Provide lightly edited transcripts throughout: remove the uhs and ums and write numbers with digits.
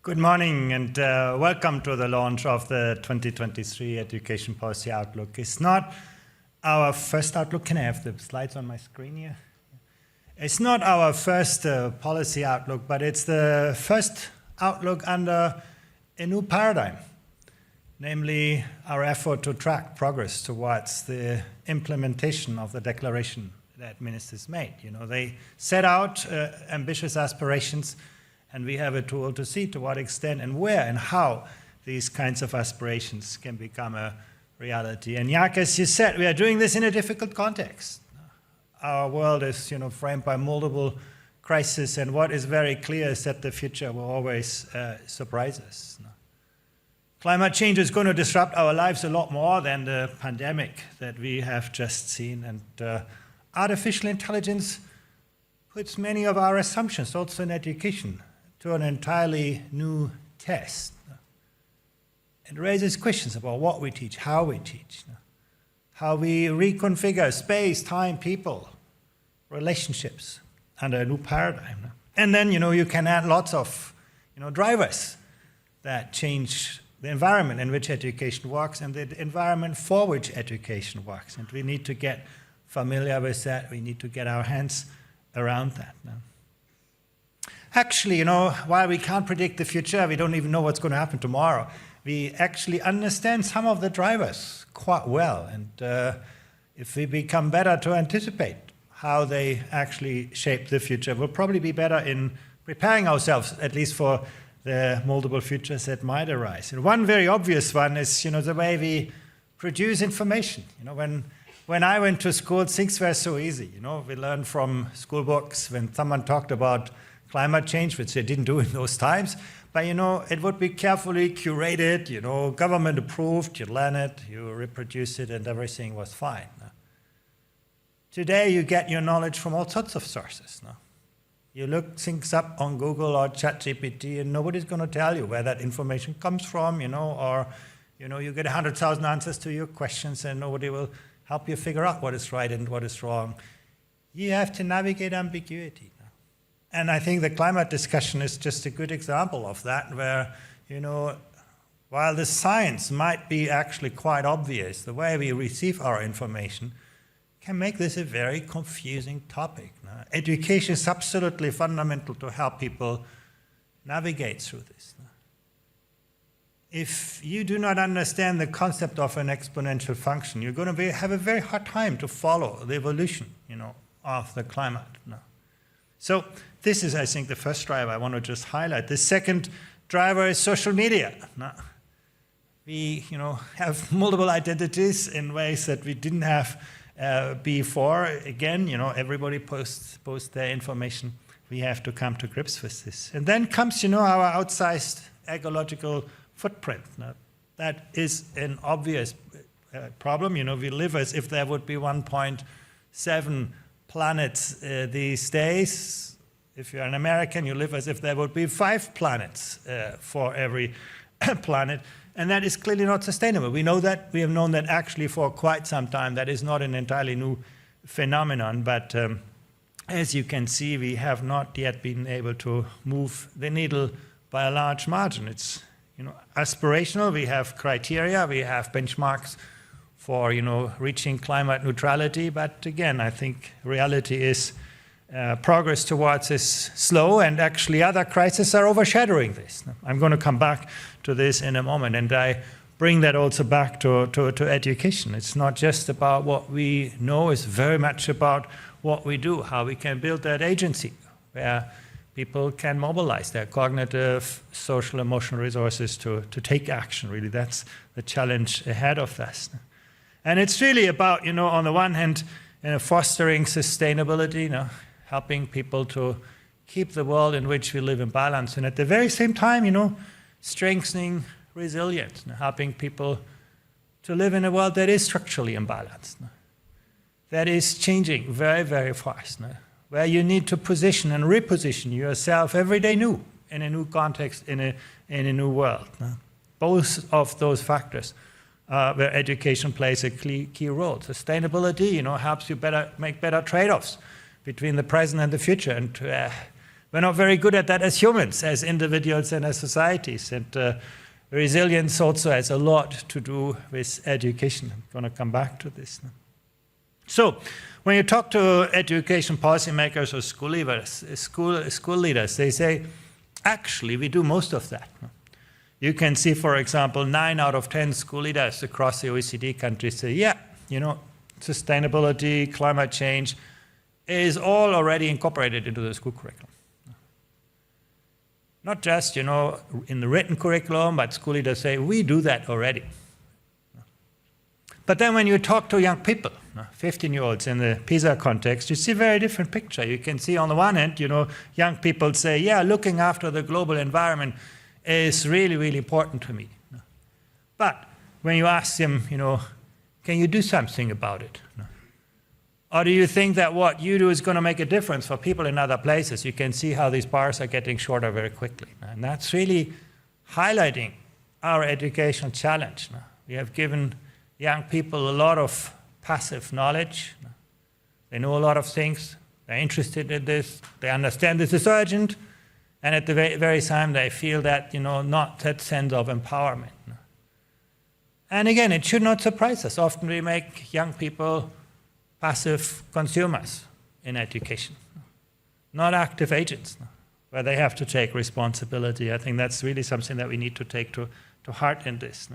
Good morning and welcome to the launch of the 2023 Education Policy Outlook. It's not our first outlook. Can I have the slides on my screen here? It's not our first policy outlook, but it's the first outlook under a new paradigm, namely our effort to track progress towards the implementation of the declaration that ministers made. You know, they set out ambitious aspirations, and we have a tool to see to what extent and where and how these kinds of aspirations can become a reality. And Jaak, as you said, we are doing this in a difficult context. Our world is, framed by multiple crises, and what is very clear is that the future will always surprise us. Climate change is going to disrupt our lives a lot more than the pandemic that we have just seen, and artificial intelligence puts many of our assumptions, also in education, to an entirely new test. It raises questions about what we teach, how we teach, how we reconfigure space, time, people, relationships under a new paradigm. And then, you can add lots of, drivers that change the environment in which education works and the environment for which education works. And we need to get familiar with that. We need to get our hands around that. Actually, while we can't predict the future, we don't even know what's going to happen tomorrow, we actually understand some of the drivers quite well. And if we become better to anticipate how they actually shape the future, we'll probably be better in preparing ourselves, at least for the multiple futures that might arise. And one very obvious one is, the way we produce information. When I went to school, things were so easy. We learned from school books. When someone talked about climate change, which they didn't do in those times, but it would be carefully curated, government approved, you learn it, you reproduce it, and everything was fine. Today you get your knowledge from all sorts of sources. You look things up on Google or ChatGPT, and nobody's going to tell you where that information comes from, or you get 100,000 answers to your questions, and nobody will help you figure out what is right and what is wrong. You have to navigate ambiguity. And I think the climate discussion is just a good example of that, where, while the science might be actually quite obvious, the way we receive our information can make this a very confusing topic. Education is absolutely fundamental to help people navigate through this. If you do not understand the concept of an exponential function, you're going to have a very hard time to follow the evolution, of the climate. So this is, I think, the first driver I want to just highlight. The second driver is social media. We, have multiple identities in ways that we didn't have before. Again, everybody posts their information. We have to come to grips with this. And then comes, our outsized ecological footprint. That is an obvious problem. We live as if there would be 1.7 planets these days. If you're an American, you live as if there would be 5 planets for every planet. And that is clearly not sustainable. We know that. We have known that actually for quite some time. That is not an entirely new phenomenon. But as you can see, we have not yet been able to move the needle by a large margin. It's aspirational. We have criteria. We have benchmarks for reaching climate neutrality. But again, I think reality is progress towards is slow, and actually other crises are overshadowing this. I'm going to come back to this in a moment, and I bring that also back to education. It's not just about what we know, it's very much about what we do, how we can build that agency, where people can mobilize their cognitive, social, emotional resources to take action, really. That's the challenge ahead of us. And it's really about, on the one hand, fostering sustainability, helping people to keep the world in which we live in balance. And at the very same time, strengthening resilience, helping people to live in a world that is structurally imbalanced, that is changing very, very fast, where you need to position and reposition yourself every day new, in a new context, in a new world. Both of those factors where education plays a key role. Sustainability, helps you make better trade-offs between the present and the future, and to We're not very good at that as humans, as individuals and as societies. And resilience also has a lot to do with education. I'm going to come back to this now. So, when you talk to education policymakers or school leaders, they say, actually, we do most of that. You can see, for example, 9 out of 10 school leaders across the OECD countries say, yeah, sustainability, climate change is all already incorporated into the school curriculum. Not just, in the written curriculum, but school leaders say, we do that already. But then when you talk to young people, 15-year-olds in the PISA context, you see a very different picture. You can see on the one hand, young people say, yeah, looking after the global environment is really, really important to me. But when you ask them, can you do something about it? Or do you think that what you do is going to make a difference for people in other places? You can see how these bars are getting shorter very quickly. And that's really highlighting our educational challenge. We have given young people a lot of passive knowledge. They know a lot of things. They're interested in this. They understand this is urgent. And at the very time, they feel that, not that sense of empowerment. And again, it should not surprise us. Often we make young people passive consumers in education, not active agents, where they have to take responsibility. I think that's really something that we need to take to heart in this.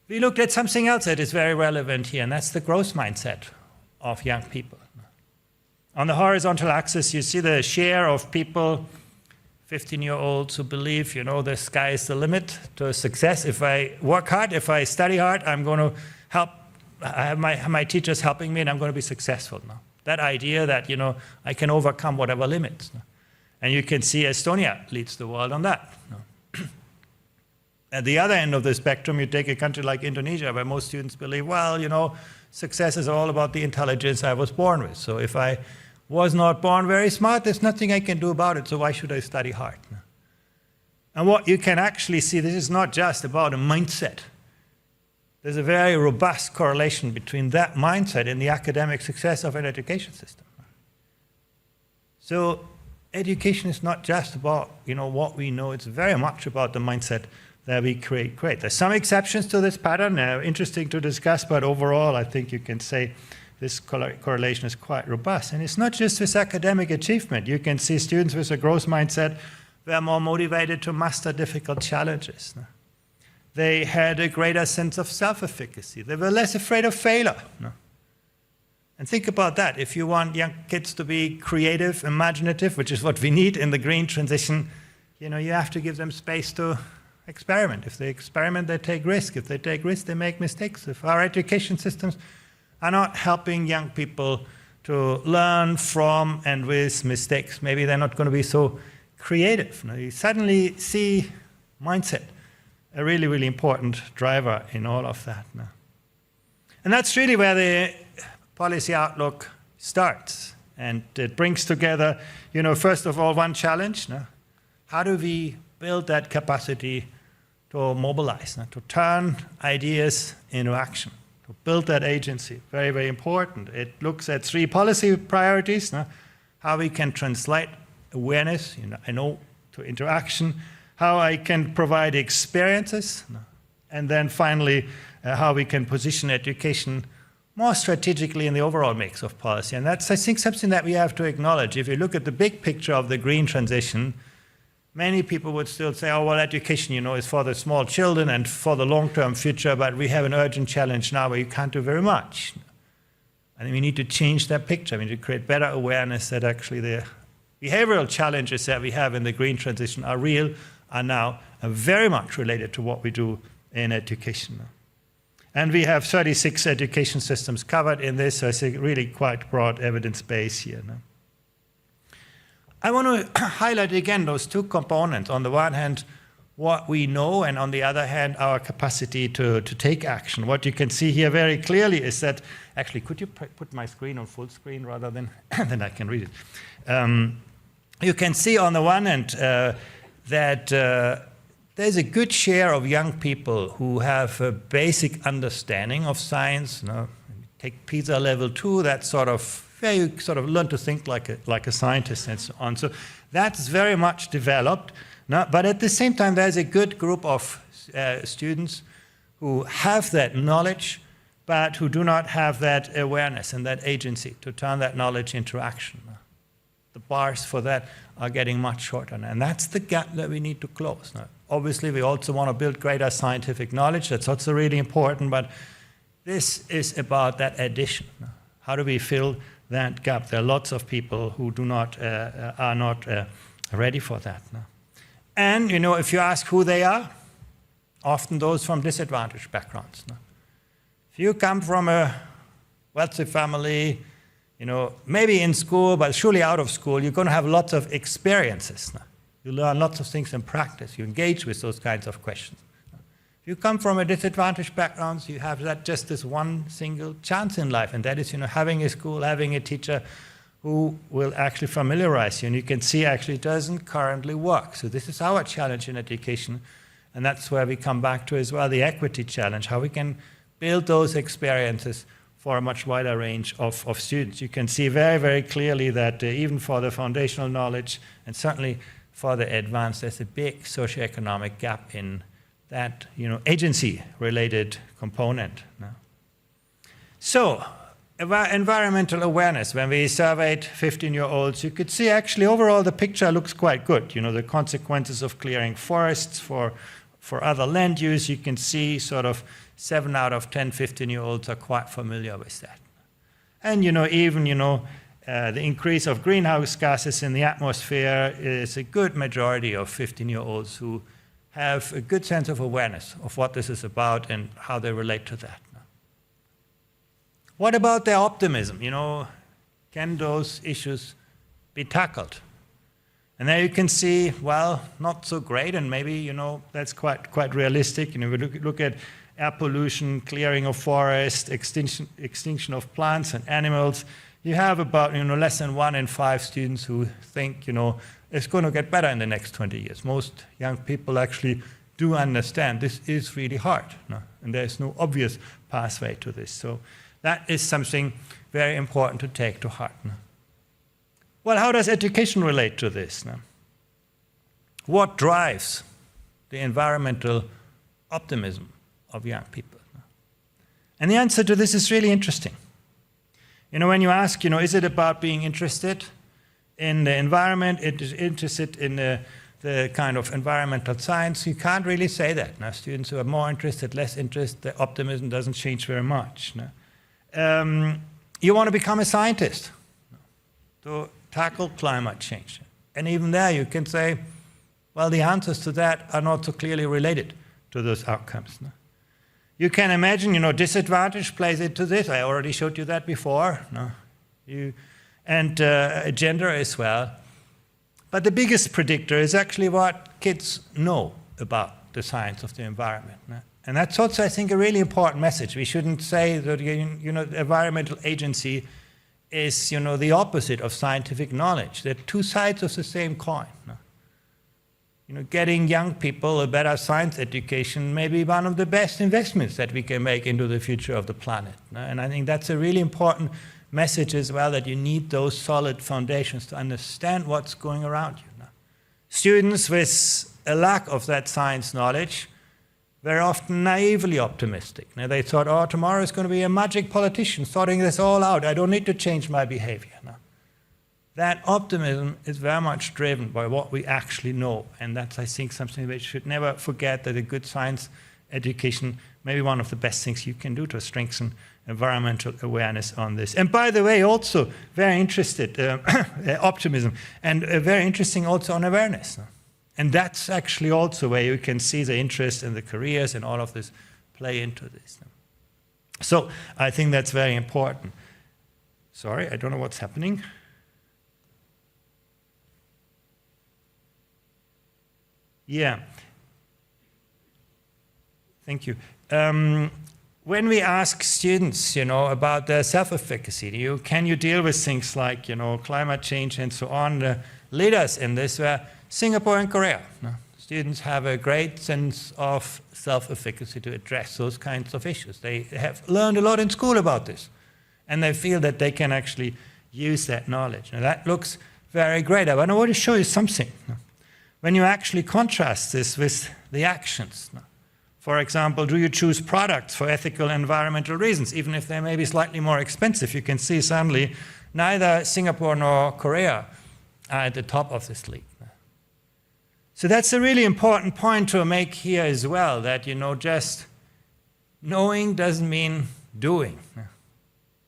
We looked at something else that is very relevant here, and that's the growth mindset of young people. On the horizontal axis, you see the share of people, 15-year-olds who believe, the sky is the limit to success. If I work hard, if I study hard, I'm going to help. I have my teachers helping me, and I'm going to be successful. That idea that, I can overcome whatever limits. And you can see Estonia leads the world on that. At the other end of the spectrum, you take a country like Indonesia, where most students believe, well, success is all about the intelligence I was born with. So if I was not born very smart, there's nothing I can do about it, so why should I study hard? And what you can actually see, this is not just about a mindset. There's a very robust correlation between that mindset and the academic success of an education system. So education is not just about, what we know, it's very much about the mindset that we create. There's some exceptions to this pattern, interesting to discuss, but overall I think you can say this correlation is quite robust. And it's not just with academic achievement. You can see students with a growth mindset were more motivated to master difficult challenges. They had a greater sense of self-efficacy. They were less afraid of failure. And think about that. If you want young kids to be creative, imaginative, which is what we need in the green transition, you have to give them space to experiment. If they experiment, they take risk. If they take risk, they make mistakes. If our education systems are not helping young people to learn from and with mistakes, maybe they're not going to be so creative. You suddenly see mindset, a really, really important driver in all of that. And that's really where the policy outlook starts. And it brings together, first of all, one challenge. How do we build that capacity to mobilize, to turn ideas into action, to build that agency? Very, very important. It looks at 3 policy priorities, how we can translate awareness, to interaction, how I can provide experiences, and then finally, how we can position education more strategically in the overall mix of policy. And that's, I think, something that we have to acknowledge. If you look at the big picture of the green transition, many people would still say, oh, well, education, is for the small children and for the long-term future, but we have an urgent challenge now where you can't do very much. And we need to change that picture. We need to create better awareness that actually the behavioral challenges that we have in the green transition are real, are now very much related to what we do in education. And we have 36 education systems covered in this, so I think really quite broad evidence base here. I want to highlight again those 2 components. On the one hand, what we know, and on the other hand, our capacity to take action. What you can see here very clearly is that, actually, could you put my screen on full screen rather than, then I can read it. You can see on the one hand that there's a good share of young people who have a basic understanding of science. Take PISA level 2, that's sort of where you sort of learn to think like a scientist and so on. So that's very much developed. Now, but at the same time, there's a good group of students who have that knowledge, but who do not have that awareness and that agency to turn that knowledge into action. The bars for that are getting much shorter, and that's the gap that we need to close. Now, obviously, we also want to build greater scientific knowledge. That's also really important, but this is about that addition. How do we fill that gap? There are lots of people who are not ready for that. And if you ask who they are, often those from disadvantaged backgrounds. If you come from a wealthy family, maybe in school, but surely out of school, you're going to have lots of experiences. You learn lots of things in practice. You engage with those kinds of questions. If you come from a disadvantaged background, you have just this one single chance in life, and that is, having a school, having a teacher who will actually familiarize you, and you can see actually it doesn't currently work. So this is our challenge in education, and that's where we come back to as well, the equity challenge, how we can build those experiences for a much wider range of students. You can see very, very clearly that even for the foundational knowledge, and certainly for the advanced, there's a big socioeconomic gap in that agency-related component. So, environmental awareness. When we surveyed 15-year-olds, you could see actually overall the picture looks quite good. The consequences of clearing forests for other land use, you can see sort of 7 out of 10 15-year-olds are quite familiar with that. And even the increase of greenhouse gases in the atmosphere is a good majority of 15-year-olds who have a good sense of awareness of what this is about and how they relate to that. What about their optimism? Can those issues be tackled? And there you can see, well, not so great, and maybe, that's quite realistic. We look at air pollution, clearing of forest, extinction of plants and animals. You have about, less than 1 in 5 students who think, it's going to get better in the next 20 years. Most young people actually do understand this is really hard, and there's no obvious pathway to this. So that is something very important to take to heart. Well, how does education relate to this? What drives the environmental optimism of young people? And the answer to this is really interesting. When you ask, is it about being interested in the environment, interested in the kind of environmental science, you can't really say that. Students who are more interested, less interested, the optimism doesn't change very much. You want to become a scientist to tackle climate change. And even there you can say, well, the answers to that are not so clearly related to those outcomes. You can imagine, disadvantage plays into this. I already showed you that before. And gender as well. But the biggest predictor is actually what kids know about the science of the environment. And that's also, I think, a really important message. We shouldn't say that environmental agency is the opposite of scientific knowledge. They're two sides of the same coin. Getting young people a better science education may be one of the best investments that we can make into the future of the planet. And I think that's a really important message as well, that you need those solid foundations to understand what's going around you. Students with a lack of that science knowledge very often naively optimistic. They thought, oh, tomorrow is going to be a magic politician sorting this all out. I don't need to change my behavior. That optimism is very much driven by what we actually know. And that's, I think, something we should never forget, that a good science education may be one of the best things you can do to strengthen environmental awareness on this. And by the way, also very interested, optimism, and very interesting also on awareness. And that's actually also where you can see the interest and the careers and all of this play into this. So I think that's very important. Sorry, I don't know what's happening. Yeah. Thank you. When we ask students, about their self-efficacy, can you deal with things like, climate change and so on? The leaders in this were Singapore and Korea. Students have a great sense of self-efficacy to address those kinds of issues. They have learned a lot in school about this, and they feel that they can actually use that knowledge. Now that looks very great. I want to show you something. When you actually contrast this with the actions, for example, do you choose products for ethical and environmental reasons, even if they may be slightly more expensive? You can see suddenly neither Singapore nor Korea are at the top of this league. So that's a really important point to make here as well, that, just knowing doesn't mean doing.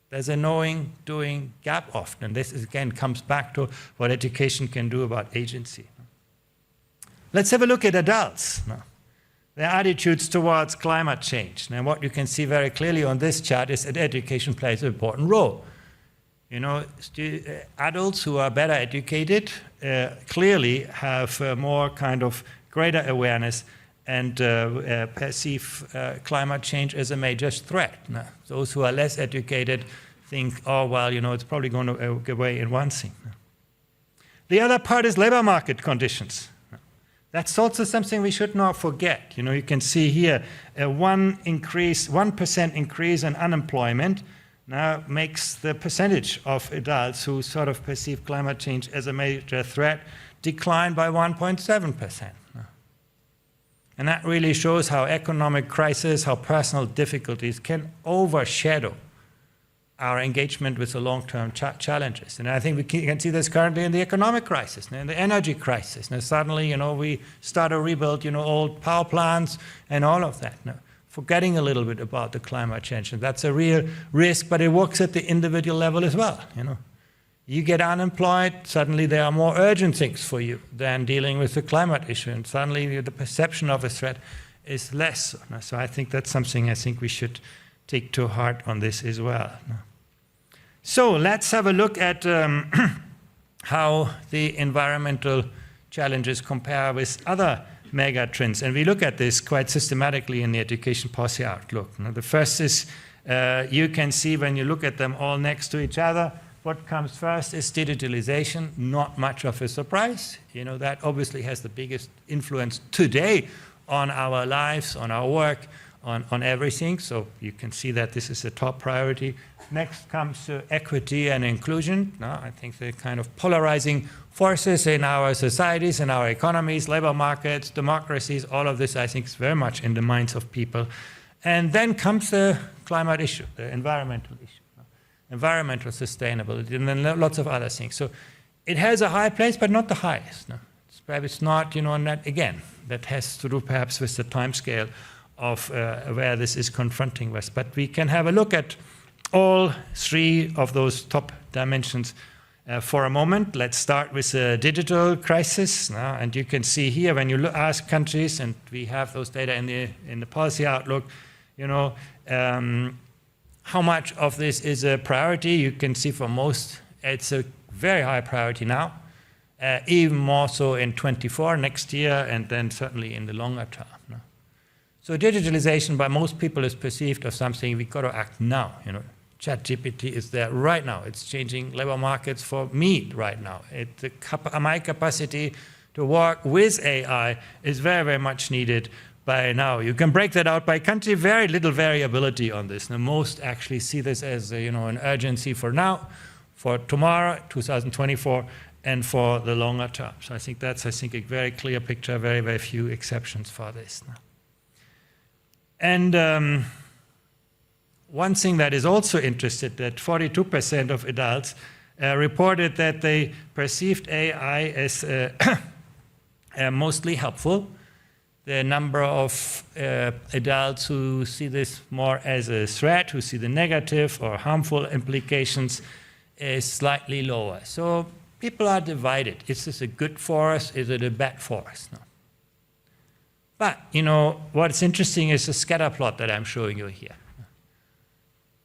There's a knowing-doing gap often. And this, again, comes back to what education can do about agency. Let's have a look at adults. Their attitudes towards climate change. Now, what you can see very clearly on this chart is that education plays an important role. Adults who are better educated clearly have more kind of greater awareness and perceive climate change as a major threat. Now, those who are less educated think, oh, well, it's probably going to go away in one thing. The other part is labor market conditions. That's also something we should not forget. You can see here a 1% increase in unemployment now makes the percentage of adults who sort of perceive climate change as a major threat decline by 1.7%. And that really shows how economic crisis, how personal difficulties can overshadow our engagement with the long-term challenges. And I think we can see this currently in the economic crisis, in the energy crisis. Now suddenly, we start to rebuild, old power plants and all of that. Now, forgetting a little bit about the climate change. And that's a real risk, but it works at the individual level as well. You get unemployed, suddenly there are more urgent things for you than dealing with the climate issue. And suddenly the perception of a threat is less. So I think that's something I think we should take to heart on this as well. So let's have a look at how the environmental challenges compare with other mega trends. And we look at this quite systematically in the education policy outlook. Now, the first is, you can see when you look at them all next to each other, what comes first is digitalization, not much of a surprise. That obviously has the biggest influence today on our lives, on our work, on everything. So you can see that this is a top priority. Next comes equity and inclusion. Now, I think the kind of polarizing forces in our societies, in our economies, labor markets, democracies, all of this, I think, is very much in the minds of people. And then comes the climate issue, the environmental issue, environmental sustainability, and then lots of other things. So it has a high place, but not the highest. It's not, and that, again, that has to do perhaps with the time scale of where this is confronting us. But we can have a look at all three of those top dimensions for a moment. Let's start with the digital crisis. And you can see here when you ask countries, and we have those data in the policy outlook, how much of this is a priority. You can see for most, it's a very high priority now, even more so in 24 next year, and then certainly in the longer term. So digitalization by most people is perceived as something we've got to act now. ChatGPT is there right now. It's changing labor markets for me right now. My capacity to work with AI is very, very much needed by now. You can break that out by country, very little variability on this. Now, most actually see this as an urgency for now, for tomorrow, 2024, and for the longer term. So I think that's, a very clear picture, very, very few exceptions for this. And one thing that is also interesting, that 42% of adults reported that they perceived AI as mostly helpful. The number of adults who see this more as a threat, who see the negative or harmful implications, is slightly lower. So people are divided. Is this a good force? Is it a bad force? No. But, what's interesting is the scatter plot that I'm showing you here.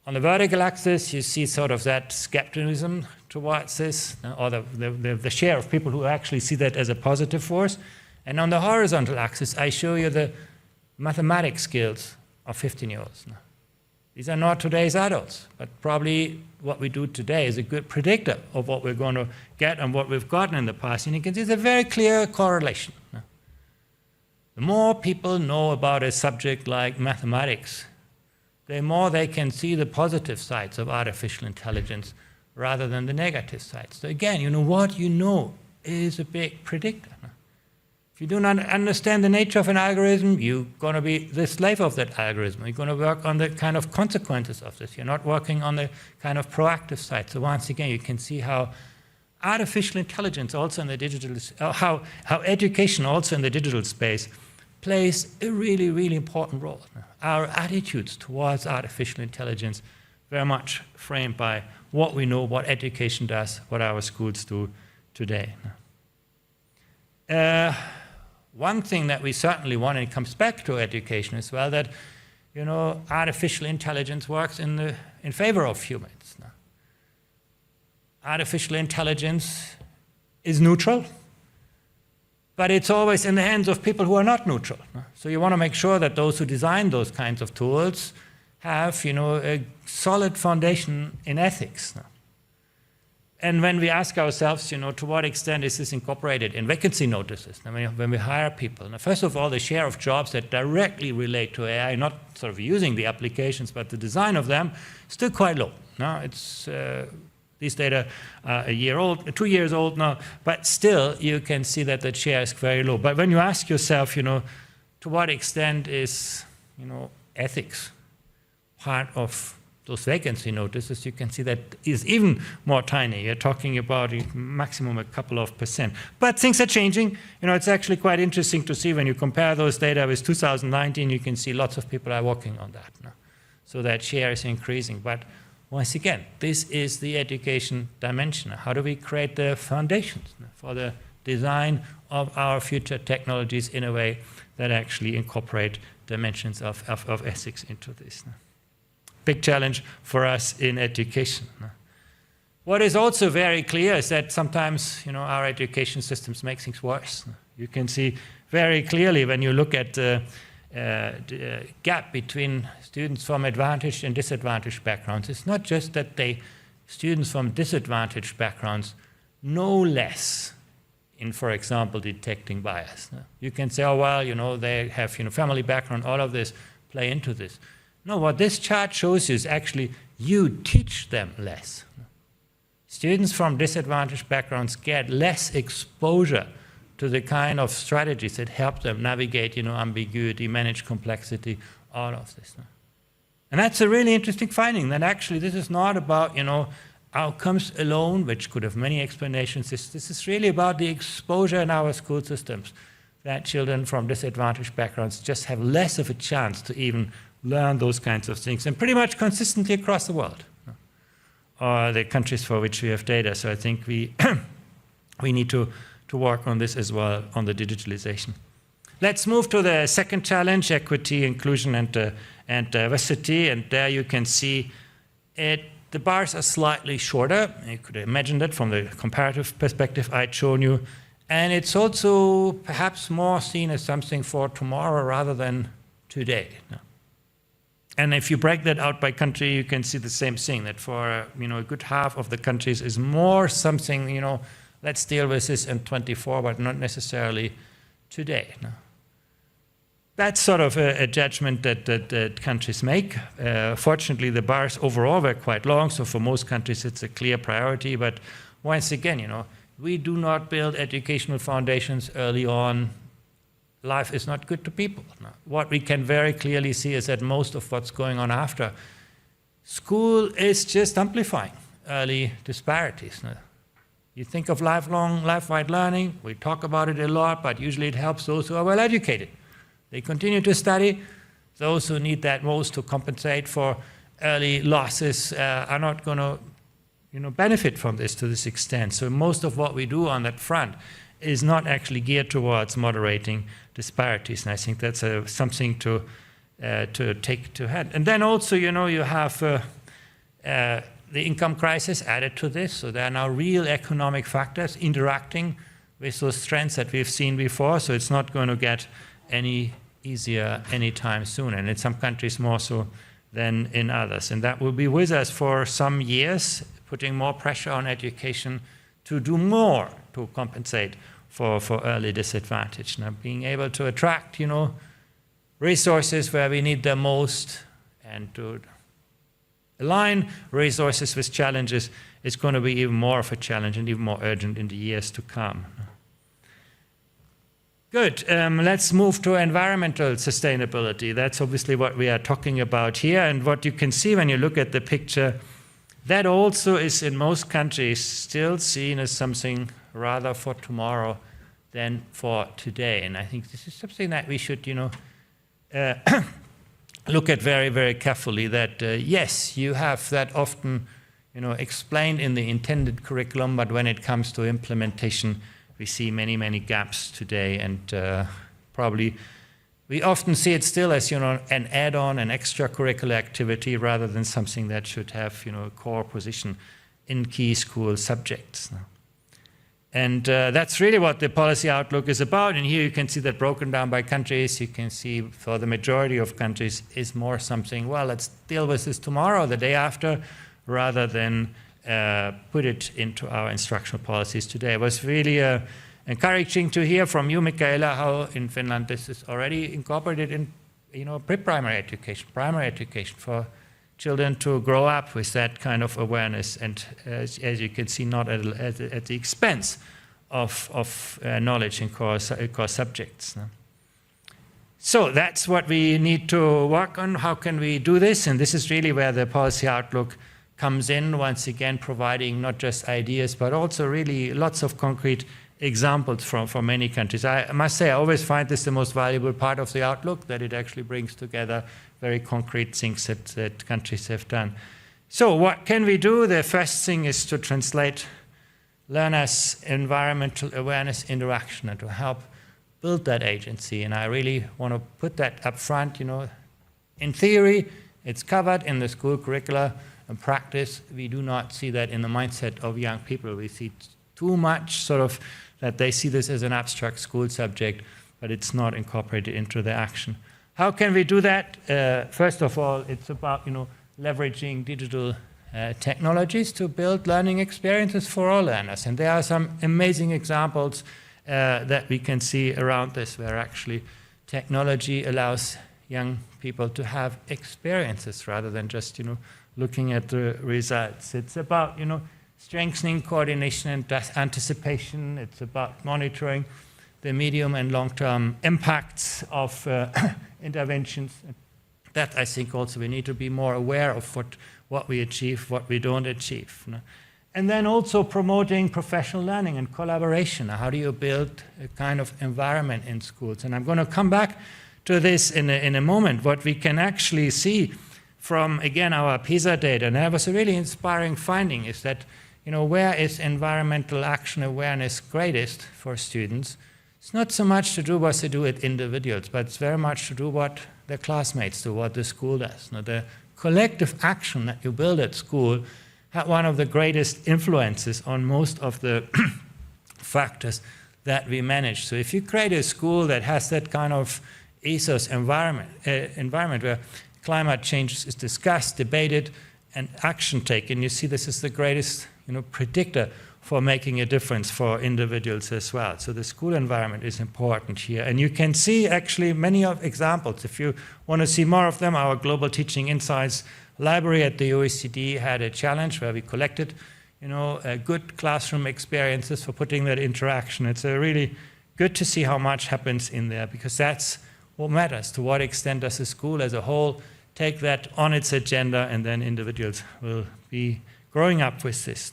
On the vertical axis, you see sort of that skepticism towards this, or the share of people who actually see that as a positive force. And on the horizontal axis, I show you the mathematics skills of 15-year-olds. These are not today's adults, but probably what we do today is a good predictor of what we're going to get and what we've gotten in the past. And you can see there's a very clear correlation. The more people know about a subject like mathematics, the more they can see the positive sides of artificial intelligence rather than the negative side. So again, what you know is a big predictor. If you do not understand the nature of an algorithm, you're going to be the slave of that algorithm. You're going to work on the kind of consequences of this. You're not working on the kind of proactive side. So once again, you can see how artificial intelligence also in the digital, how education also in the digital space plays a really, really important role. Our attitudes towards artificial intelligence very much framed by what we know, what education does, what our schools do today. One thing that we certainly want, and it comes back to education as well, that artificial intelligence works in favor of humans. Artificial intelligence is neutral, but it's always in the hands of people who are not neutral. So you want to make sure that those who design those kinds of tools have, a solid foundation in ethics. And when we ask ourselves, to what extent is this incorporated in vacancy notices? When we hire people, first of all, the share of jobs that directly relate to AI, not sort of using the applications, but the design of them, still quite low. Now, it's these data are 2 years old now, but still you can see that the share is very low. But when you ask yourself, to what extent is, ethics part of those vacancy notices, you can see that is even more tiny. You're talking about maximum a couple of %. But things are changing. It's actually quite interesting to see when you compare those data with 2019, you can see lots of people are working on that. So that share is increasing. But once again, this is the education dimension. How do we create the foundations for the design of our future technologies in a way that actually incorporate dimensions of ethics into this? Big challenge for us in education. What is also very clear is that sometimes, our education systems make things worse. You can see very clearly when you look at the gap between students from advantaged and disadvantaged backgrounds. It's not just that students from disadvantaged backgrounds know less in, for example, detecting bias. You can say, oh, well, they have, family background, all of this play into this. No, what this chart shows you is actually you teach them less. Students from disadvantaged backgrounds get less exposure to the kind of strategies that help them navigate, ambiguity, manage complexity, all of this. And that's a really interesting finding, that actually this is not about, outcomes alone, which could have many explanations. This is really about the exposure in our school systems, that children from disadvantaged backgrounds just have less of a chance to even learn those kinds of things, and pretty much consistently across the world, or the countries for which we have data. So I think we need to work on this as well, on the digitalization. Let's move to the second challenge, equity, inclusion, and diversity. And there you can see the bars are slightly shorter. You could imagine that from the comparative perspective I'd shown you. And it's also perhaps more seen as something for tomorrow rather than today. And if you break that out by country, you can see the same thing, that for a good half of the countries is more something, let's deal with this in 24, but not necessarily today. That's sort of a judgment that countries make. Fortunately, the bars overall were quite long, so for most countries it's a clear priority. But once again, we do not build educational foundations early on. Life is not good to people. What we can very clearly see is that most of what's going on after school is just amplifying early disparities. You think of life-wide learning, we talk about it a lot, but usually it helps those who are well educated. They continue to study. Those who need that most to compensate for early losses are not going to benefit from this to this extent. So most of what we do on that front is not actually geared towards moderating disparities, and I think that's something to take to head. And then also, you have the income crisis added to this, so there are now real economic factors interacting with those trends that we've seen before, so it's not going to get any easier anytime soon, and in some countries more so than in others. And that will be with us for some years, putting more pressure on education to do more to compensate for early disadvantage. Now, being able to attract, resources where we need them most, and to align resources with challenges, it's going to be even more of a challenge and even more urgent in the years to come. Good. Let's move to environmental sustainability. That's obviously what we are talking about here. And what you can see when you look at the picture, that also is in most countries still seen as something rather for tomorrow than for today. And I think this is something that we should, look at very, very carefully, that yes, you have that often, explained in the intended curriculum, but when it comes to implementation, we see many, many gaps today, and probably we often see it still as, an add-on, an extracurricular activity, rather than something that should have, a core position in key school subjects. And that's really what the policy outlook is about. And here you can see that broken down by countries. You can see for the majority of countries is more something, well, let's deal with this tomorrow, the day after, rather than put it into our instructional policies today. It was really encouraging to hear from you, Michaela, how in Finland this is already incorporated in pre-primary education, primary education, for children to grow up with that kind of awareness, and as you can see, not at the expense of knowledge in core subjects. So that's what we need to work on. How can we do this? And this is really where the policy outlook comes in, once again providing not just ideas, but also really lots of concrete examples from many countries. I must say, I always find this the most valuable part of the outlook, that it actually brings together very concrete things that countries have done. So what can we do? The first thing is to translate learners' environmental awareness into action and to help build that agency. And I really want to put that up front. In theory, it's covered in the school curricula. In practice, we do not see that in the mindset of young people. We see too much sort of that they see this as an abstract school subject, but it's not incorporated into the action. How can we do that? First of all, it's about leveraging digital technologies to build learning experiences for all learners. And there are some amazing examples that we can see around this, where actually technology allows young people to have experiences rather than just looking at the results. It's about strengthening coordination and anticipation. It's about monitoring the medium and long-term impacts of interventions. That, I think, also we need to be more aware of what we achieve, what we don't achieve. And then also promoting professional learning and collaboration. How do you build a kind of environment in schools? And I'm going to come back to this in a moment. What we can actually see from, again, our PISA data, and that was a really inspiring finding, is that where is environmental action awareness greatest for students? It's not so much to do what they do with individuals, but it's very much to do what their classmates do, what the school does. The collective action that you build at school had one of the greatest influences on most of the factors that we manage. So if you create a school that has that kind of ethos environment where climate change is discussed, debated, and action taken, you see this is the greatest predictor for making a difference for individuals as well. So the school environment is important here. And you can see actually many of examples. If you want to see more of them, our Global Teaching Insights library at the OECD had a challenge where we collected good classroom experiences for putting that interaction. It's really good to see how much happens in there, because that's what matters. To what extent does the school as a whole take that on its agenda, and then individuals will be growing up with this.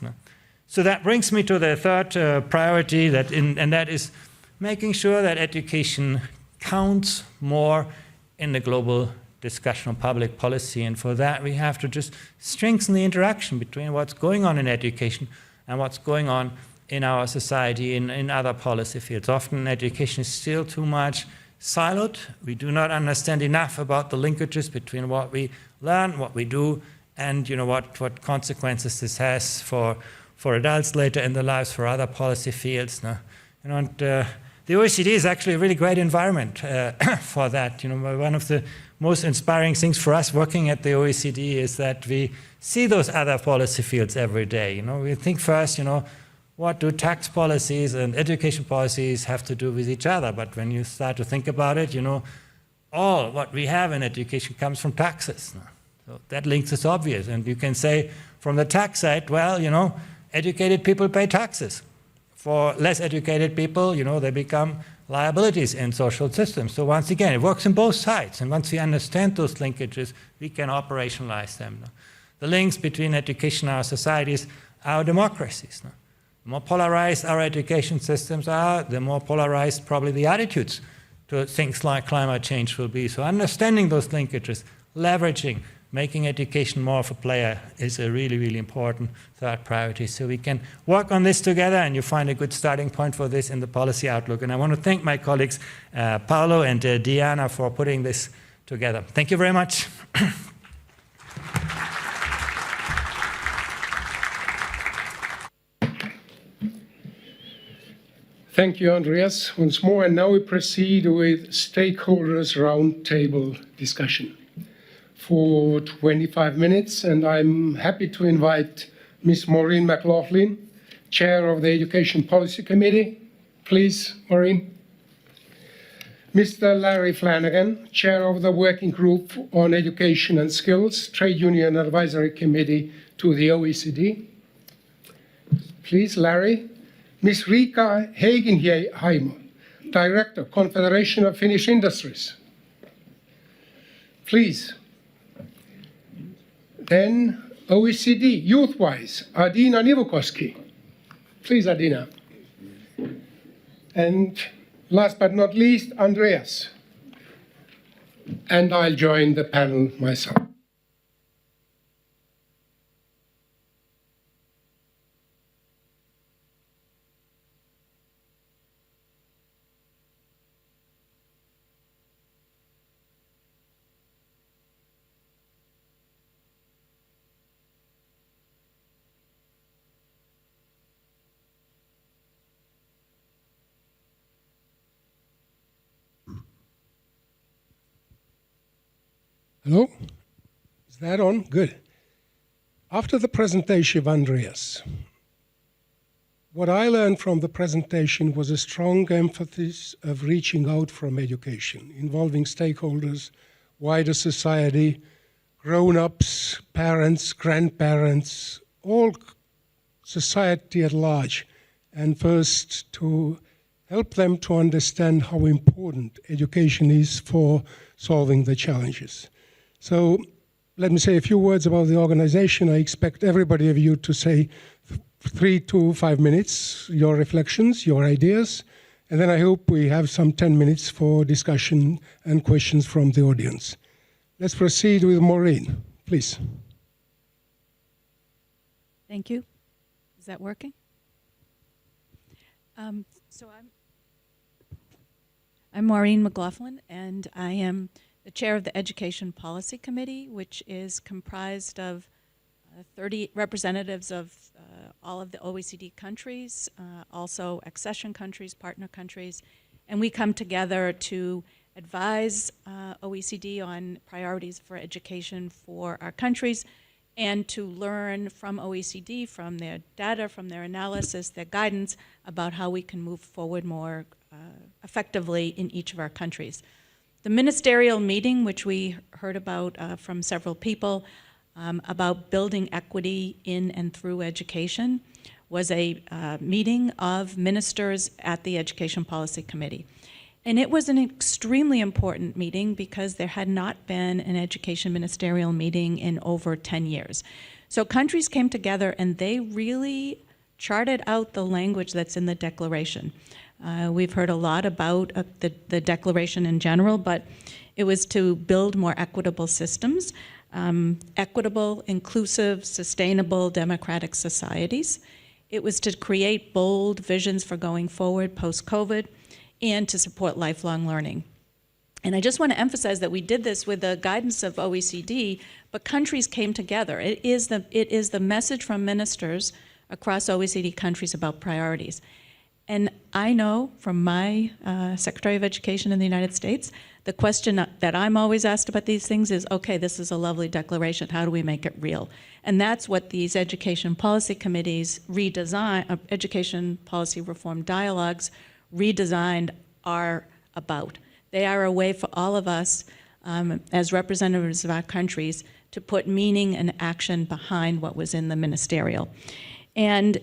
So that brings me to the third priority, and that is making sure that education counts more in the global discussion of public policy. And for that, we have to just strengthen the interaction between what's going on in education and what's going on in our society, in other policy fields. Often education is still too much siloed. We do not understand enough about the linkages between what we learn, what we do, and what consequences this has for adults later in their lives, for other policy fields. And the OECD is actually a really great environment for that. One of the most inspiring things for us working at the OECD is that we see those other policy fields every day. We think first, what do tax policies and education policies have to do with each other? But when you start to think about it, all what we have in education comes from taxes. So that link is obvious. And you can say from the tax side, well, you know, educated people pay taxes. For less educated people, you know, they become liabilities in social systems. So once again, it works on both sides. And once we understand those linkages, we can operationalize them. The links between education and our societies, our democracies. The more polarized our education systems are, the more polarized probably the attitudes to things like climate change will be. So understanding those linkages, leveraging, making education more of a player is a really, really important third priority. So we can work on this together, and you find a good starting point for this in the policy outlook. And I want to thank my colleagues, Paolo and Diana, for putting this together. Thank you very much. Thank you, Andreas, once more. And now we proceed with stakeholders roundtable discussion for 25 minutes. And I'm happy to invite Ms. Maureen McLaughlin, Chair of the Education Policy Committee. Please, Maureen. Mr. Larry Flanagan, Chair of the Working Group on Education and Skills, Trade Union Advisory Committee to the OECD. Please, Larry. Ms. Riikka Heikinheimo, Director, Confederation of Finnish Industries. Please. Then OECD, Youthwise, Adina Nivukoski. Please, Adina. And last but not least, Andreas. And I'll join the panel myself. Hello? Is that on? Good. After the presentation of Andreas, what I learned from the presentation was a strong emphasis of reaching out from education, involving stakeholders, wider society, grown-ups, parents, grandparents, all society at large, and first to help them to understand how important education is for solving the challenges. So let me say a few words about the organization. I expect everybody of you to say 3 to 5 minutes, your reflections, your ideas, and then I hope we have some 10 minutes for discussion and questions from the audience. Let's proceed with Maureen, please. Thank you. Is that working? So I'm Maureen McLaughlin, and I am the chair of the Education Policy Committee, which is comprised of 30 representatives of all of the OECD countries, also accession countries, partner countries, and we come together to advise OECD on priorities for education for our countries and to learn from OECD, from their data, from their analysis, their guidance about how we can move forward more effectively in each of our countries. The ministerial meeting, which we heard about from several people, about building equity in and through education, was a meeting of ministers at the Education Policy Committee. And it was an extremely important meeting because there had not been an education ministerial meeting in over 10 years. So countries came together and they really charted out the language that's in the declaration. We've heard a lot about the declaration in general, but it was to build more equitable systems, equitable, inclusive, sustainable, democratic societies. It was to create bold visions for going forward post-COVID and to support lifelong learning. And I just want to emphasize that we did this with the guidance of OECD, but countries came together. It is the message from ministers across OECD countries about priorities. And I know from my Secretary of Education in the United States, the question that I'm always asked about these things is, okay, this is a lovely declaration, how do we make it real? And that's what these education policy committees education policy reform dialogues redesigned are about. They are a way for all of us as representatives of our countries to put meaning and action behind what was in the ministerial. And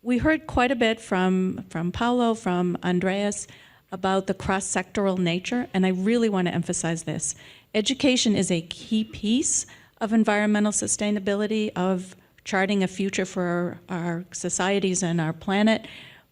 we heard quite a bit from Paolo, from Andreas, about the cross-sectoral nature, and I really want to emphasize this. Education is a key piece of environmental sustainability, of charting a future for our societies and our planet,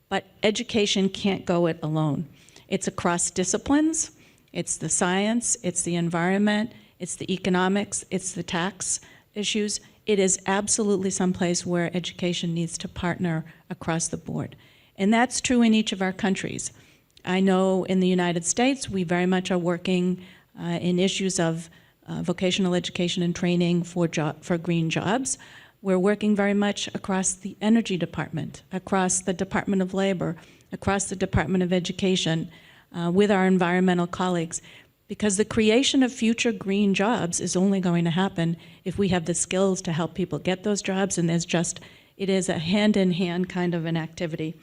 but education can't go it alone. It's across disciplines, it's the science, it's the environment, it's the economics, it's the tax issues. It is absolutely someplace where education needs to partner across the board. And that's true in each of our countries. I know in the United States, we very much are working in issues of vocational education and training for green jobs. We're working very much across the Energy Department, across the Department of Labor, across the Department of Education, with our environmental colleagues, because the creation of future green jobs is only going to happen if we have the skills to help people get those jobs, and it is a hand-in-hand kind of an activity.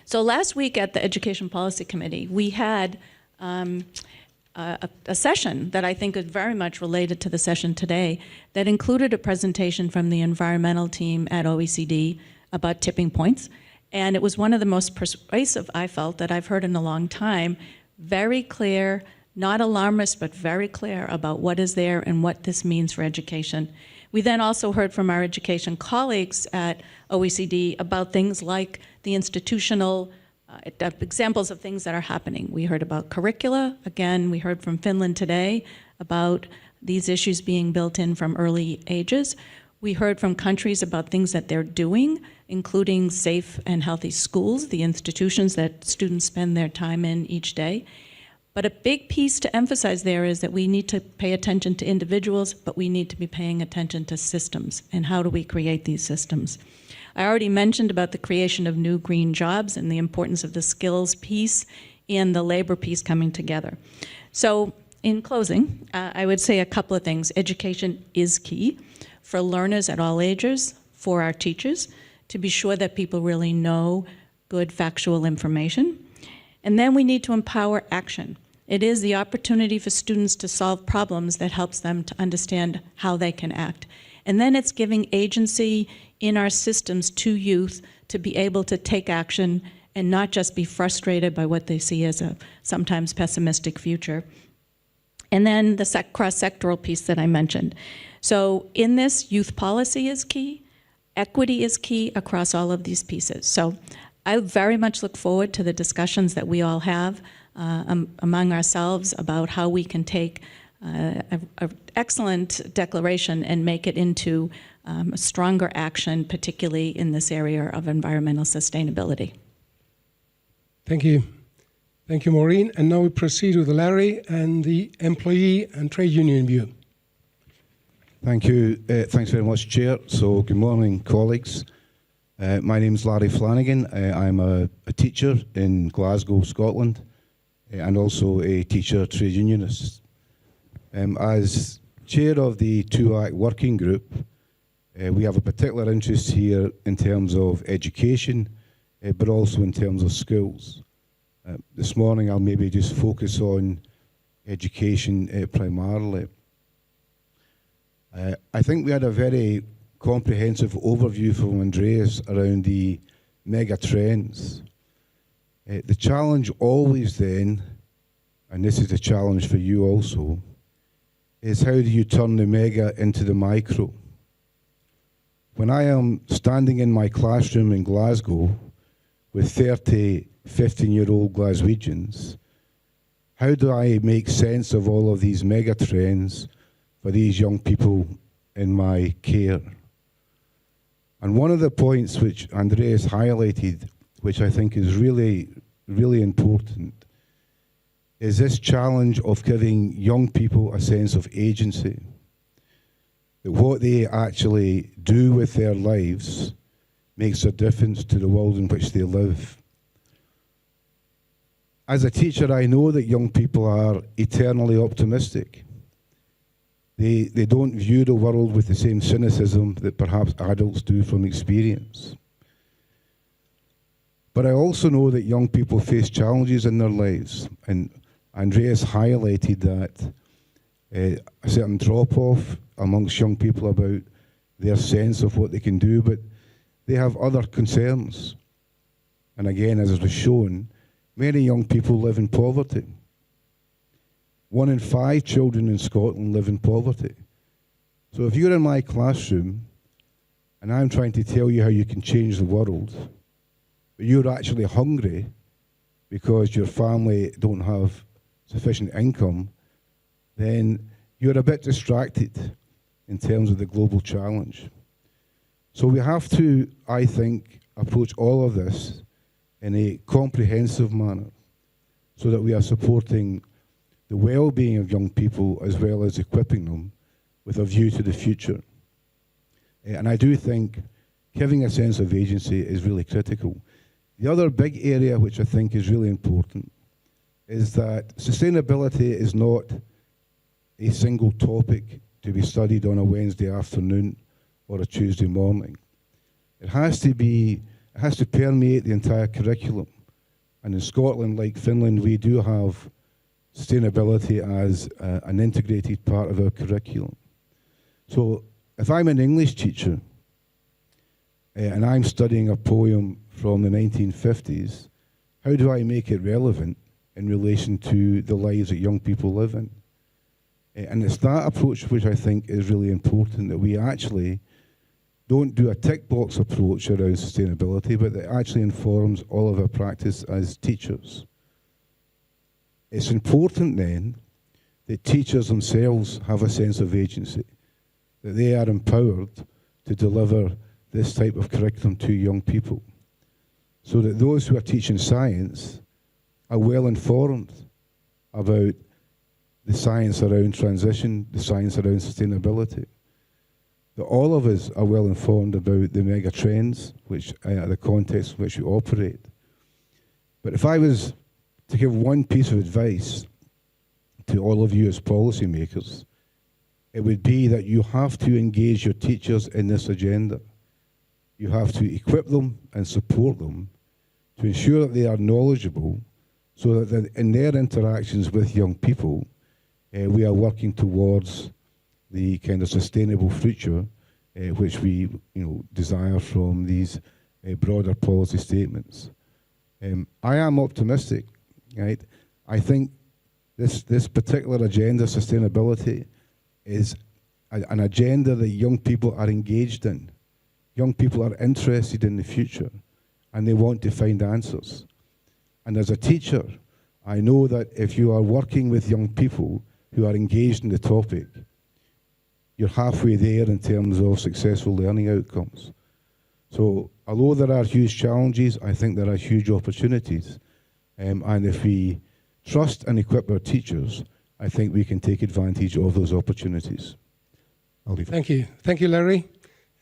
So last week at the Education Policy Committee, we had a session that I think is very much related to the session today that included a presentation from the environmental team at OECD about tipping points. And it was one of the most persuasive, I felt, that I've heard in a long time. Very clear, not alarmist, but very clear about what is there and what this means for education. We then also heard from our education colleagues at OECD about things like the institutional examples of things that are happening. We heard about curricula. Again, we heard from Finland today about these issues being built in from early ages. We heard from countries about things that they're doing, including safe and healthy schools, the institutions that students spend their time in each day. But a big piece to emphasize there is that we need to pay attention to individuals, but we need to be paying attention to systems, and how do we create these systems. I already mentioned about the creation of new green jobs and the importance of the skills piece and the labor piece coming together. So in closing, I would say a couple of things. Education is key for learners at all ages, for our teachers, to be sure that people really know good factual information. And then we need to empower action. It is the opportunity for students to solve problems that helps them to understand how they can act. And then it's giving agency in our systems to youth to be able to take action and not just be frustrated by what they see as a sometimes pessimistic future. And then the cross-sectoral piece that I mentioned. So in this, youth policy is key, equity is key across all of these pieces. So I very much look forward to the discussions that we all have among ourselves about how we can take an excellent declaration and make it into a stronger action, particularly in this area of environmental sustainability. Thank you. Thank you, Maureen. And now we proceed with Larry and the employee and trade union view. Thank you. Thanks very much, Chair. So good morning, colleagues. My name is Larry Flanagan. I'm a teacher in Glasgow, Scotland, and also a teacher trade unionist. As chair of the 2-Act working group, we have a particular interest here in terms of education, but also in terms of schools. This morning I'll maybe just focus on education primarily. I think we had a very comprehensive overview from Andreas around the mega trends. The challenge always then, and this is a challenge for you also, is how do you turn the mega into the micro? When I am standing in my classroom in Glasgow with 30 15-year-old Glaswegians, how do I make sense of all of these mega trends for these young people in my care? And one of the points which Andreas highlighted, which I think is really, really important, is this challenge of giving young people a sense of agency. That what they actually do with their lives makes a difference to the world in which they live. As a teacher, I know that young people are eternally optimistic. They don't view the world with the same cynicism that perhaps adults do from experience. But I also know that young people face challenges in their lives, and Andreas highlighted that. a certain drop-off amongst young people about their sense of what they can do, but they have other concerns. And again, as it was shown, many young people live in poverty. 1 in 5 children in Scotland live in poverty. So if you're in my classroom and I'm trying to tell you how you can change the world, but you're actually hungry because your family don't have sufficient income, then you're a bit distracted in terms of the global challenge. So we have to, I think, approach all of this in a comprehensive manner so that we are supporting the well-being of young people as well as equipping them with a view to the future. And I do think giving a sense of agency is really critical. The other big area which I think is really important is that sustainability is not a single topic to be studied on a Wednesday afternoon or a Tuesday morning. It has to permeate the entire curriculum. And in Scotland, like Finland, we do have sustainability as an integrated part of our curriculum. So if I'm an English teacher and I'm studying a poem from the 1950s, how do I make it relevant in relation to the lives that young people live in? And it's that approach which I think is really important, that we actually don't do a tick box approach around sustainability, but that actually informs all of our practice as teachers. It's important then that teachers themselves have a sense of agency, that they are empowered to deliver this type of curriculum to young people, so that those who are teaching science are well informed about the science around transition, the science around sustainability. That all of us are well informed about the mega trends, which the context in which we operate. But if I was to give one piece of advice to all of you as policymakers, it would be that you have to engage your teachers in this agenda. You have to equip them and support them to ensure that they are knowledgeable, so that in their interactions with young people, we are working towards the kind of sustainable future which we desire from these broader policy statements. I am optimistic, right? I think this particular agenda, sustainability, is an agenda that young people are engaged in. Young people are interested in the future and they want to find answers. And as a teacher, I know that if you are working with young people who are engaged in the topic, you're halfway there in terms of successful learning outcomes. So although there are huge challenges, I think there are huge opportunities. And if we trust and equip our teachers, I think we can take advantage of those opportunities. I'll leave it. Thank you. Thank you, Larry.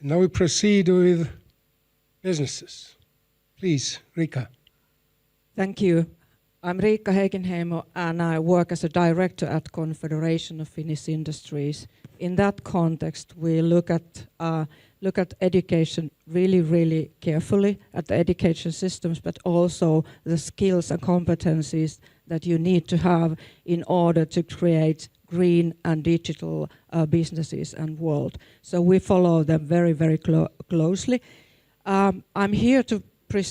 And now we proceed with businesses. Please, Rika. Thank you. I'm Riikka Heikinheimo, and I work as a director at Confederation of Finnish Industries. In that context, we look at education really, really carefully, at the education systems, but also the skills and competencies that you need to have in order to create green and digital businesses and world. So we follow them very, very closely. I'm here to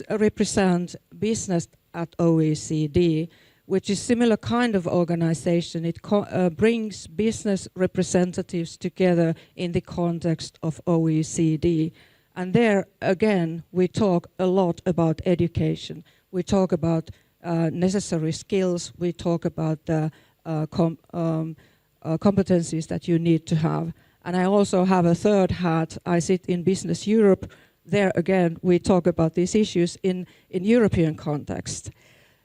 represent business at OECD, which is similar kind of organization. It brings business representatives together in the context of OECD. And there, again, we talk a lot about education. We talk about necessary skills. We talk about the competencies that you need to have. And I also have a third hat. I sit in Business Europe. There, again, we talk about these issues in European context.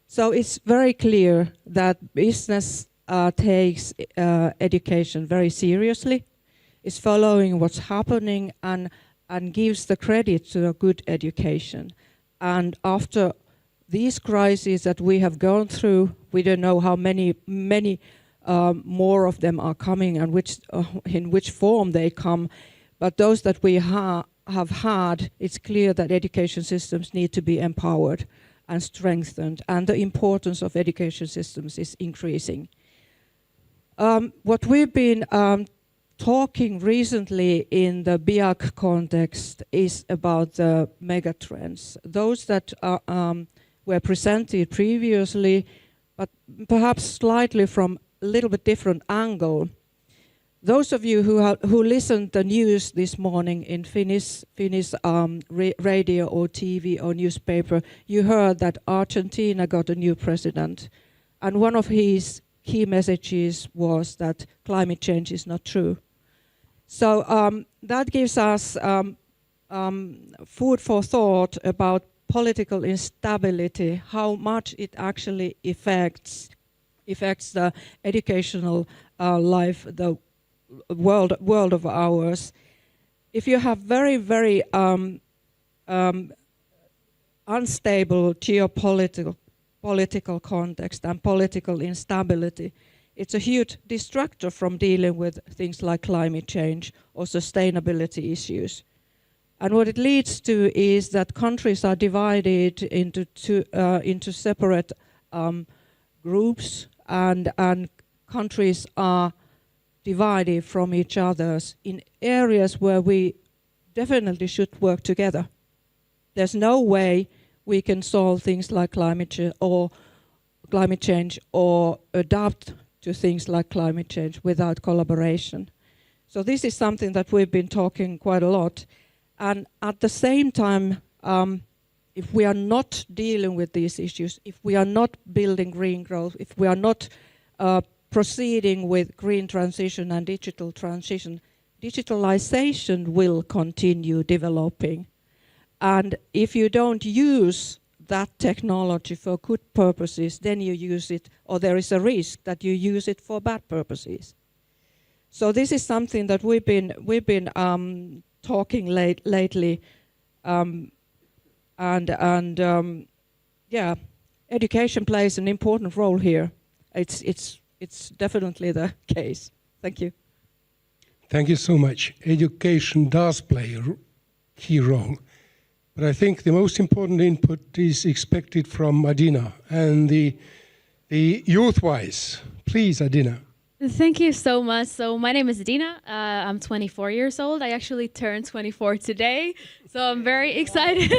So it's very clear that business takes education very seriously, is following what's happening and gives the credit to a good education. And after these crises that we have gone through, we don't know how many more of them are coming and in which form they come, but those that we have had, it's clear that education systems need to be empowered and strengthened, and the importance of education systems is increasing. What we've been talking recently in the BIAC context is about the megatrends. Those that were presented previously, but perhaps slightly from a little bit different angle. Those of you who listened the news this morning in Finnish radio or TV or newspaper, you heard that Argentina got a new president, and one of his key messages was that climate change is not true. So that gives us food for thought about political instability, how much it actually affects the educational life, the world of ours. If you have very unstable geopolitical context and political instability, it's a huge distractor from dealing with things like climate change or sustainability issues. And what it leads to is that countries are divided into separate groups, and countries are divided from each other in areas where we definitely should work together. There's no way we can solve things like climate change or adapt to things like climate change without collaboration. So this is something that we've been talking quite a lot. And at the same time, if we are not dealing with these issues, if we are not building green growth, if we are not proceeding with green transition and digital transition, digitalization will continue developing. And if you don't use that technology for good purposes, then you use it, or there is a risk that you use it for bad purposes. So this is something that we've been talking lately, yeah, education plays an important role here. It's definitely the case. Thank you. Thank you so much. Education does play a key role. But I think the most important input is expected from Adina and the youth-wise. Please, Adina. Thank you so much. So my name is Adina. I'm 24 years old. I actually turned 24 today. So I'm very excited.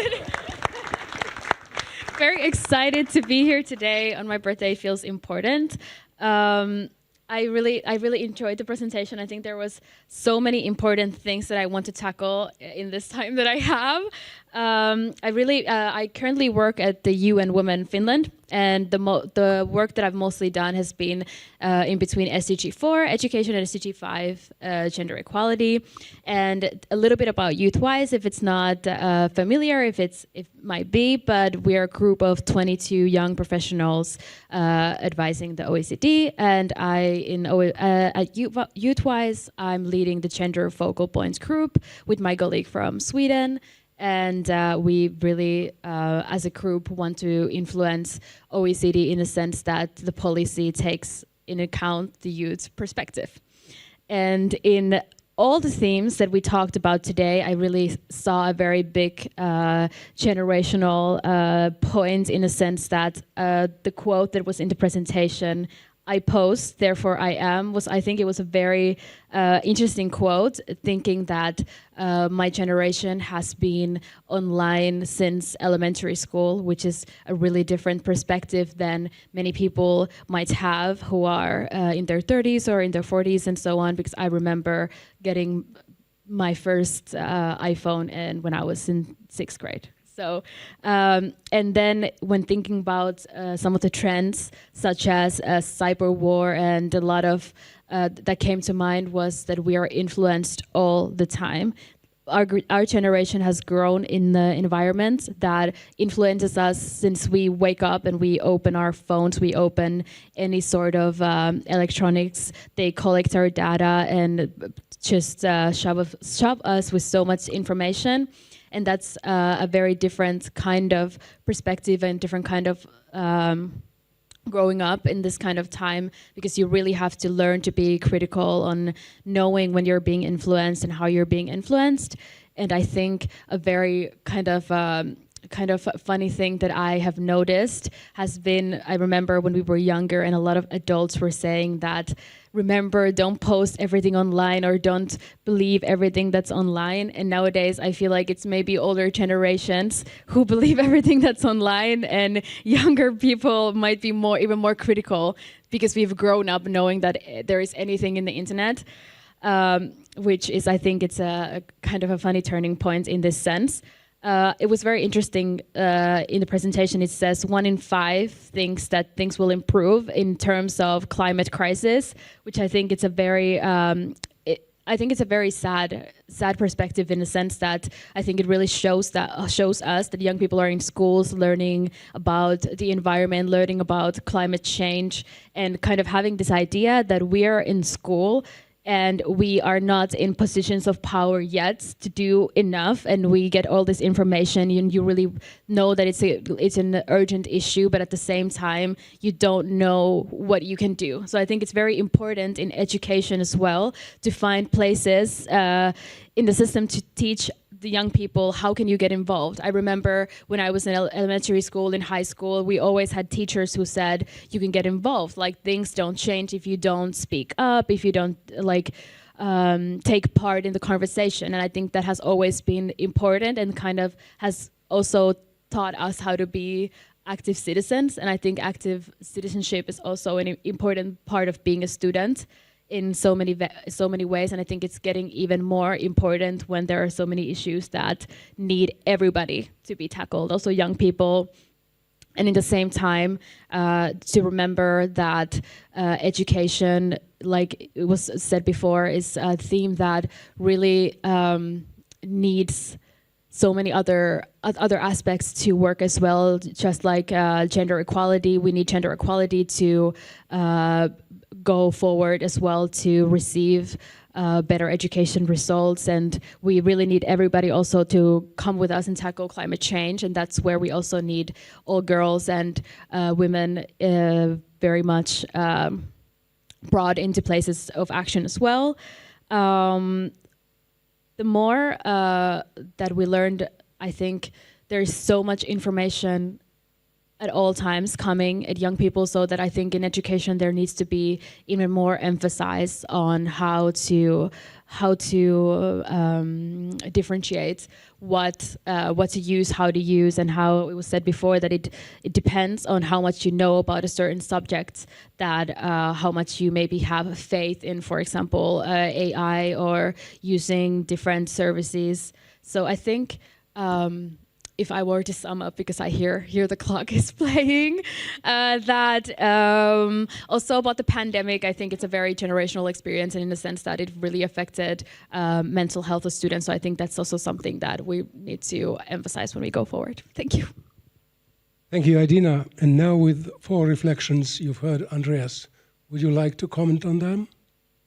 Very excited to be here today on my birthday. It feels important. I really enjoyed the presentation. I think there was so many important things that I want to tackle in this time that I have. I currently work at the UN Women Finland, and the work that I've mostly done has been in between SDG 4, education, and SDG 5, gender equality, and a little bit about Youthwise, if it's not familiar, if it might be, but we're a group of 22 young professionals advising the OECD, and at Youthwise, I'm leading the Gender Focal Points group with my colleague from Sweden. And we really, as a group, want to influence OECD in the sense that the policy takes in account the youth's perspective. And in all the themes that we talked about today, I really saw a very big generational point in a sense that the quote that was in the presentation, I post, therefore I am, I think it was a very interesting quote, thinking that my generation has been online since elementary school, which is a really different perspective than many people might have who are in their 30s or in their 40s and so on, because I remember getting my first iPhone when I was in 6th grade. So, and then when thinking about some of the trends, such as cyber war, and a lot of that came to mind was that we are influenced all the time. Our generation has grown in the environment that influences us since we wake up and we open our phones, we open any sort of electronics. They collect our data and just shove us with so much information. And that's a very different kind of perspective and different kind of growing up in this kind of time, because you really have to learn to be critical on knowing when you're being influenced and how you're being influenced. And I think a very kind of funny thing that I have noticed has been, I remember when we were younger and a lot of adults were saying that remember, don't post everything online or don't believe everything that's online. And nowadays, I feel like it's maybe older generations who believe everything that's online, and younger people might be even more critical because we've grown up knowing that there is anything in the internet, which is, I think it's a kind of a funny turning point in this sense. It was very interesting in the presentation. It says 1 in 5 thinks that things will improve in terms of climate crisis, which I think it's a very sad perspective, in the sense that I think it really shows us that young people are in schools learning about the environment, learning about climate change, and kind of having this idea that we are in school and we are not in positions of power yet to do enough, and we get all this information and you really know that it's an urgent issue, but at the same time you don't know what you can do. So I think it's very important in education as well to find places in the system to teach the young people, how can you get involved? I remember when I was in elementary school, in high school, we always had teachers who said, you can get involved. Like, things don't change if you don't speak up, if you don't take part in the conversation. And I think that has always been important and kind of has also taught us how to be active citizens. And I think active citizenship is also an important part of being a student in so many ways, and I think it's getting even more important when there are so many issues that need everybody to be tackled, also young people. And in the same time, to remember that education, like it was said before, is a theme that really needs so many other aspects to work as well, just like gender equality. We need gender equality to go forward as well, to receive better education results, and we really need everybody also to come with us and tackle climate change, and that's where we also need all girls and women very much brought into places of action as well. The more that we learned, I think there's so much information at all times coming at young people, so that I think in education there needs to be even more emphasis on how to differentiate what to use, how to use, and how it was said before that it depends on how much you know about a certain subject, that how much you maybe have faith in, for example, AI or using different services. So I think if I were to sum up, because I hear the clock is playing, that also about the pandemic, I think it's a very generational experience, and in the sense that it really affected mental health of students. So I think that's also something that we need to emphasize when we go forward. Thank you. Thank you, Idina. And now with 4 reflections, you've heard Andreas. Would you like to comment on them?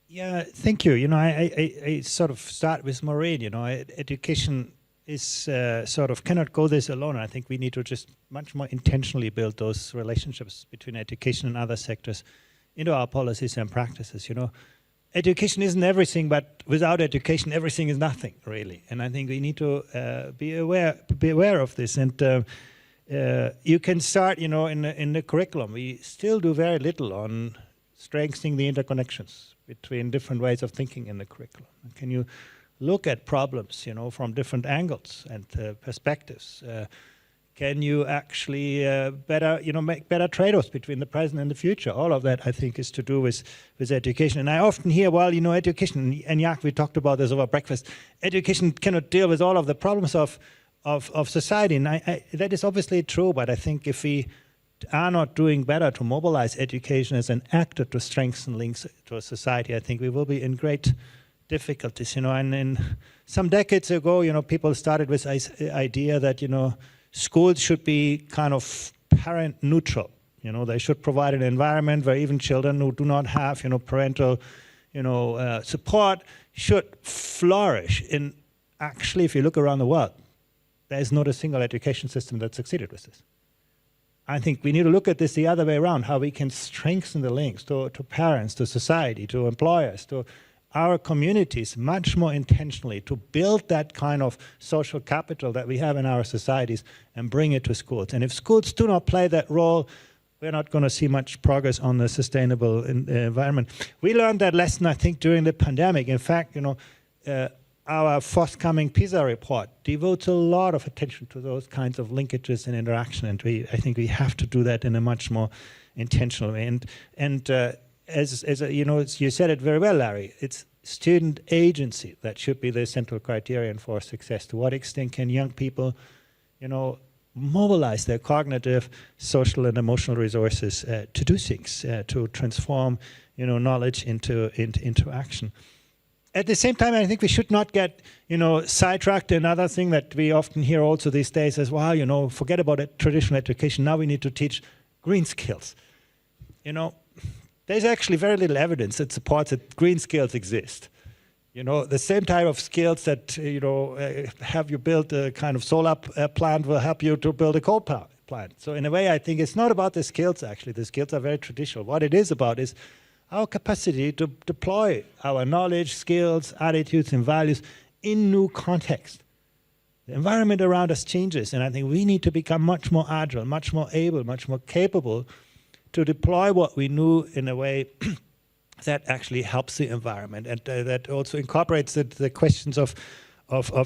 Yeah, thank you. You know, I sort of start with Maureen. You know, education is sort of cannot go this alone. I think we need to just much more intentionally build those relationships between education and other sectors into our policies and practices. You know, education isn't everything, but without education, everything is nothing, really. And I think we need to be aware of this. And you can start, you know, in the curriculum. We still do very little on strengthening the interconnections between different ways of thinking in the curriculum. Can you look at problems, you know, from different angles and perspectives? Can you actually make better trade-offs between the present and the future? All of that, I think, is to do with education. And I often hear, well, you know, education, and Jaak, we talked about this over breakfast, education cannot deal with all of the problems of society. And that is obviously true, but I think if we are not doing better to mobilize education as an actor to strengthen links to a society, I think we will be in great difficulties, you know. And in some decades ago, you know, people started with this idea that, you know, schools should be kind of parent neutral. You know, they should provide an environment where even children who do not have, you know, parental, you know, support should flourish. And actually, if you look around the world, there is not a single education system that succeeded with this. I think we need to look at this the other way around, how we can strengthen the links to parents, to society, to employers, to our communities much more intentionally, to build that kind of social capital that we have in our societies and bring it to schools. And if schools do not play that role, we're not going to see much progress on the sustainable environment. We learned that lesson, I think, during the pandemic. In fact, our forthcoming PISA report devotes a lot of attention to those kinds of linkages and interaction, and I think we have to do that in a much more intentional way. And as you said it very well, Larry, it's student agency that should be the central criterion for success. To what extent can young people, mobilize their cognitive, social, and emotional resources to do things, to transform, knowledge into action. At the same time, I think we should not get, sidetracked. Another thing that we often hear also these days is, well, forget about traditional education. Now we need to teach green skills. There's actually very little evidence that supports that green skills exist. The same type of skills that, have you build a kind of solar plant will help you to build a coal power plant. So in a way, I think it's not about the skills, actually. The skills are very traditional. What it is about is our capacity to deploy our knowledge, skills, attitudes, and values in new context. The environment around us changes, and I think we need to become much more agile, much more able, much more capable to deploy what we knew in a way that actually helps the environment, and that also incorporates the questions of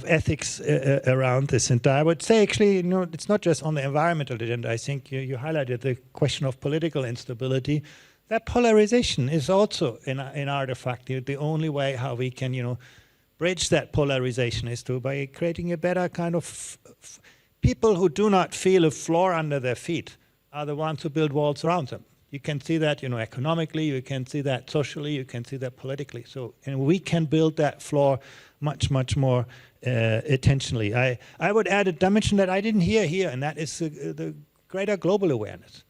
ethics around this. And I would say, actually, it's not just on the environmental agenda. I think you highlighted the question of political instability. That polarization is also an artifact. The only way how we can, bridge that polarization is by creating a better kind of people who do not feel a floor under their feet are the ones who build walls around them. You can see that, economically. You can see that socially. You can see that politically. So, and we can build that floor much, much more intentionally. I would add a dimension that I didn't hear here, and that is the greater global awareness.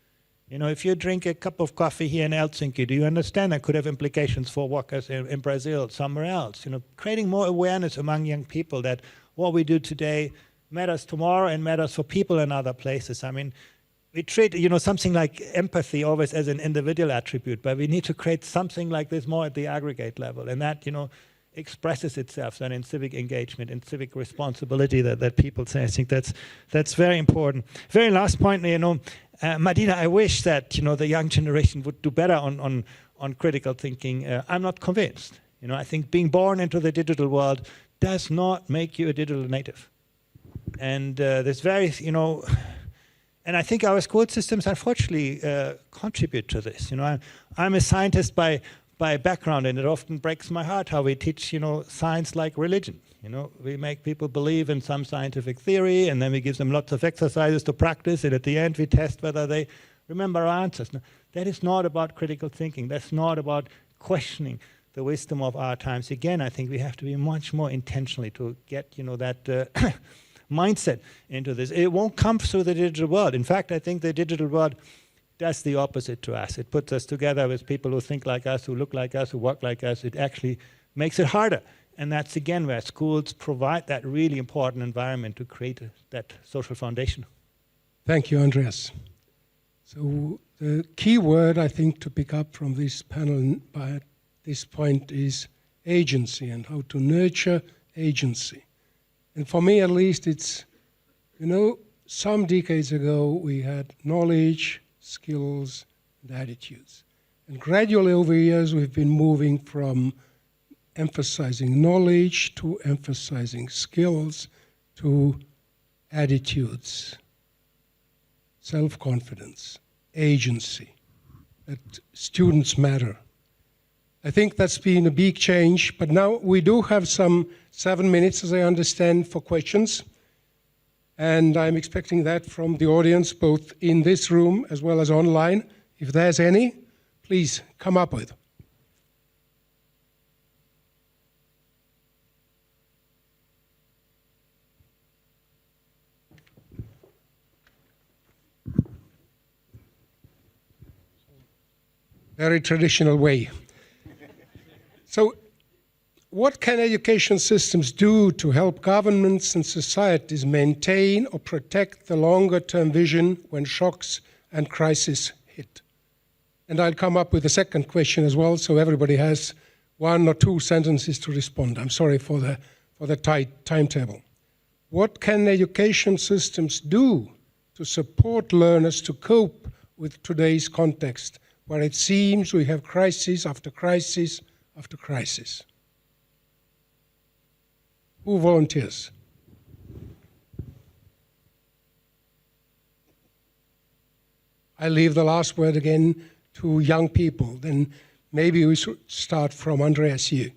If you drink a cup of coffee here in Helsinki, do you understand that could have implications for workers in Brazil, somewhere else? Creating more awareness among young people that what we do today matters tomorrow and matters for people in other places. I mean, we treat, something like empathy always as an individual attribute, but we need to create something like this more at the aggregate level. And that, expresses itself then in civic engagement and civic responsibility that people say. I think that's very important. Very last point, Martina, I wish that, the young generation would do better on critical thinking. I'm not convinced. I think being born into the digital world does not make you a digital native. And there's very, and I think our school systems, unfortunately, contribute to this. I'm a scientist by background, and it often breaks my heart how we teach, science like religion. We make people believe in some scientific theory, and then we give them lots of exercises to practice, and at the end we test whether they remember our answers. No, that is not about critical thinking. That's not about questioning the wisdom of our times. Again, I think we have to be much more intentionally to get, that mindset into this. It won't come through the digital world. In fact, I think the digital world does the opposite to us. It puts us together with people who think like us, who look like us, who work like us. It actually makes it harder. And that's, again, where schools provide that really important environment to create that social foundation. Thank you, Andreas. So the key word, I think, to pick up from this panel by this point is agency and how to nurture agency. And for me, at least, it's, some decades ago, we had knowledge, skills, and attitudes. And gradually over years, we've been moving from emphasizing knowledge to emphasizing skills to attitudes, self-confidence, agency, that students matter. I think that's been a big change, but now we do have some 7 minutes, as I understand, for questions. And I'm expecting that from the audience, both in this room as well as online. If there's any, please come up with. Very traditional way. So, what can education systems do to help governments and societies maintain or protect the longer-term vision when shocks and crises hit? And I'll come up with a second question as well, so everybody has 1 or 2 sentences to respond. I'm sorry for the tight timetable. What can education systems do to support learners to cope with today's context, where it seems we have crisis after crisis after crisis? Who volunteers? I leave the last word again to young people. Then maybe we should start from Andreas here.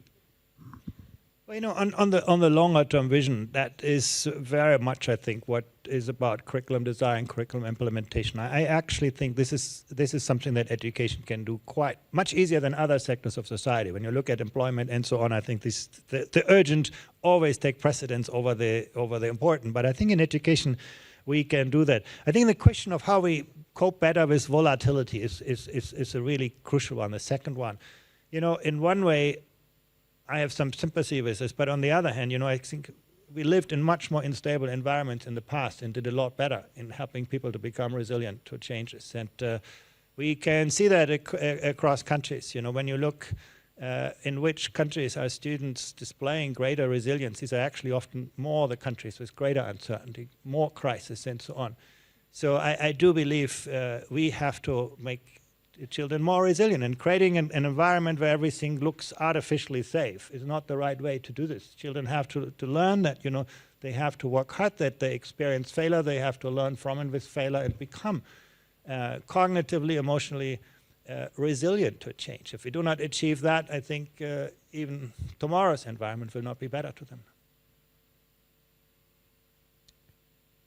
Well, you know, on the longer term vision, that is very much, I think, what is about curriculum design, curriculum implementation. I actually think this is something that education can do quite much easier than other sectors of society. When you look at employment and so on, I think the urgent always take precedence over the important. But I think in education we can do that. I think the question of how we cope better with volatility is a really crucial one. The second one, you know, in one way, I have some sympathy with this, but on the other hand, you know, I think we lived in much more unstable environments in the past and did a lot better in helping people to become resilient to changes. And we can see that across countries. You know, when you look in which countries are students displaying greater resilience, these are actually often more the countries with greater uncertainty, more crisis, and so on. So I do believe we have to make children more resilient, and creating an environment where everything looks artificially safe is not the right way to do this. Children have to learn that, you know, they have to work hard, that they experience failure, they have to learn from and with failure and become cognitively, emotionally resilient to change. If we do not achieve that, I think even tomorrow's environment will not be better to them.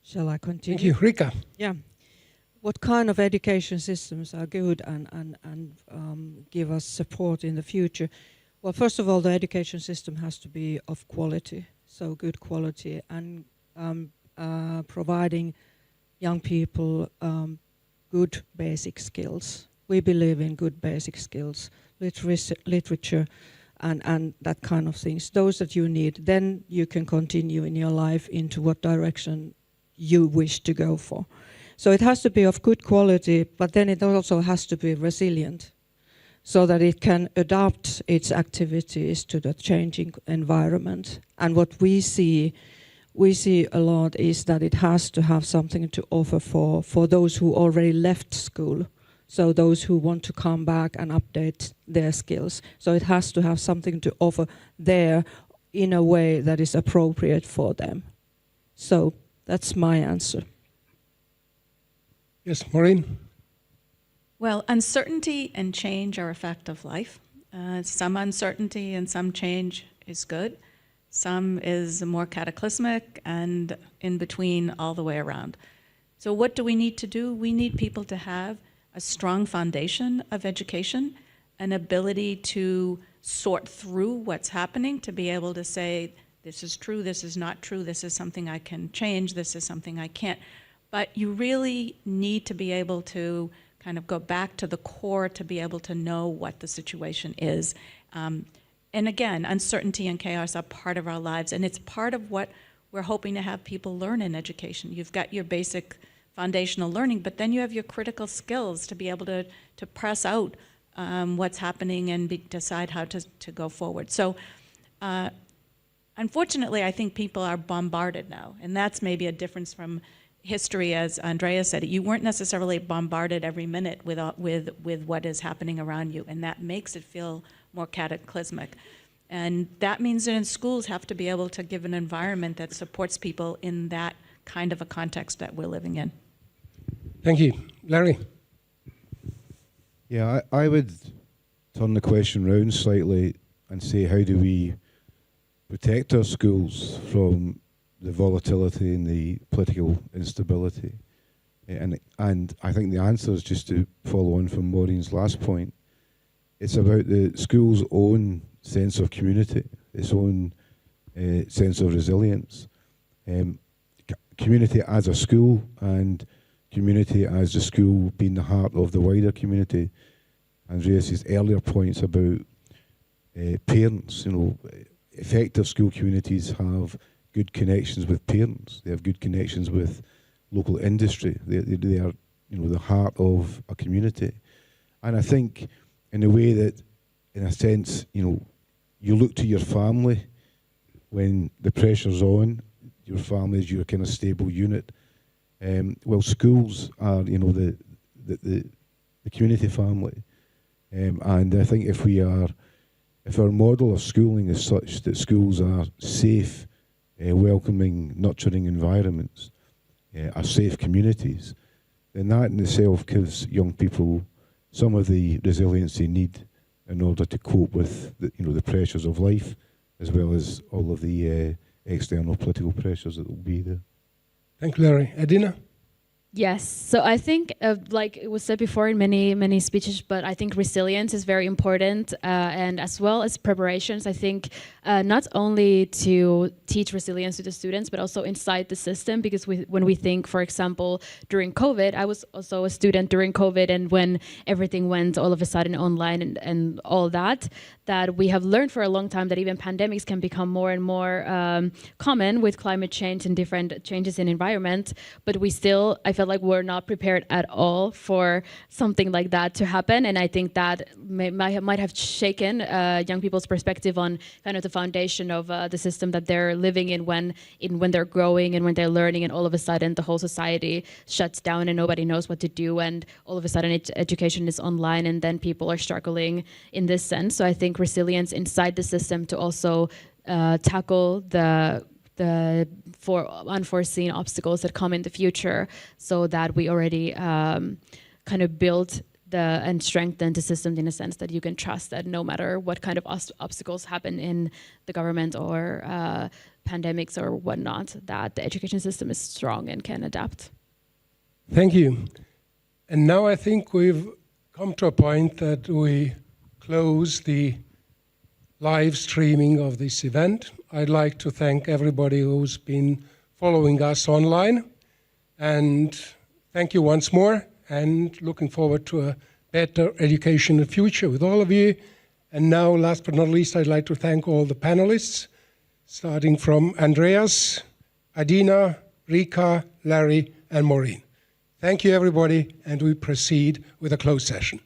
Shall I continue? Thank you. Rika. Yeah. What kind of education systems are good and give us support in the future? Well, first of all, the education system has to be of quality, so good quality, and providing young people good basic skills. We believe in good basic skills, literature, and that kind of things. Those that you need, then you can continue in your life into what direction you wish to go for. So it has to be of good quality, but then it also has to be resilient so that it can adapt its activities to the changing environment. And what we see a lot is that it has to have something to offer for those who already left school. So those who want to come back and update their skills. So it has to have something to offer there in a way that is appropriate for them. So that's my answer. Yes, Maureen. Well, uncertainty and change are a fact of life. Some uncertainty and some change is good. Some is more cataclysmic, and in between, all the way around. So what do we need to do? We need people to have a strong foundation of education, an ability to sort through what's happening, to be able to say, this is true, this is not true, this is something I can change, this is something I can't. But you really need to be able to kind of go back to the core to be able to know what the situation is. And again, uncertainty and chaos are part of our lives, and it's part of what we're hoping to have people learn in education. You've got your basic foundational learning, but then you have your critical skills to be able to press out what's happening and decide how to go forward. So unfortunately, I think people are bombarded now, and that's maybe a difference from history, as Andreas said. You weren't necessarily bombarded every minute with what is happening around you, and that makes it feel more cataclysmic. And that means that in schools have to be able to give an environment that supports people in that kind of a context that we're living in. Thank you. Larry. Yeah, I would turn the question round slightly and say, how do we protect our schools from the volatility and the political instability? And I think the answer is, just to follow on from Maureen's last point, it's about the school's own sense of community, its own sense of resilience. Community as a school, and community as the school being the heart of the wider community. Andreas's earlier points about parents, you know, effective school communities have good connections with parents. They have good connections with local industry. They are, you know, the heart of a community. And I think in a way that, in a sense, you know, you look to your family when the pressure's on. Your family is your kind of stable unit. Well, schools are, you know, the community family. And I think if our model of schooling is such that schools are safe, welcoming, nurturing environments, are safe communities, then that in itself gives young people some of the resilience they need in order to cope with the pressures of life, as well as all of the external political pressures that will be there. Thank you, Larry. Adina? Yes. So I think, like it was said before in many speeches, but I think resilience is very important, and as well as preparations. I think not only to teach resilience to the students, but also inside the system. Because when we think, for example, during COVID, I was also a student during COVID, and when everything went all of a sudden online and all that we have learned for a long time that even pandemics can become more and more common with climate change and different changes in environment. But I felt like we're not prepared at all for something like that to happen. And I think that might have shaken young people's perspective on kind of the foundation of the system that they're living in when they're growing and when they're learning, and all of a sudden the whole society shuts down and nobody knows what to do, and all of a sudden education is online, and then people are struggling in this sense. So I think resilience inside the system to also tackle the for unforeseen obstacles that come in the future, so that we already kind of build and strengthen the system in a sense that you can trust that no matter what kind of obstacles happen in the government or pandemics or whatnot, that the education system is strong and can adapt. Thank you. And now I think we've come to a point that we close the live streaming of this event. I'd like to thank everybody who's been following us online, and thank you once more, and looking forward to a better education in the future with all of you. And now, last but not least, I'd like to thank all the panelists, starting from Andreas, Adina, Rika, Larry, and Maureen. Thank you, everybody, and we proceed with a closed session.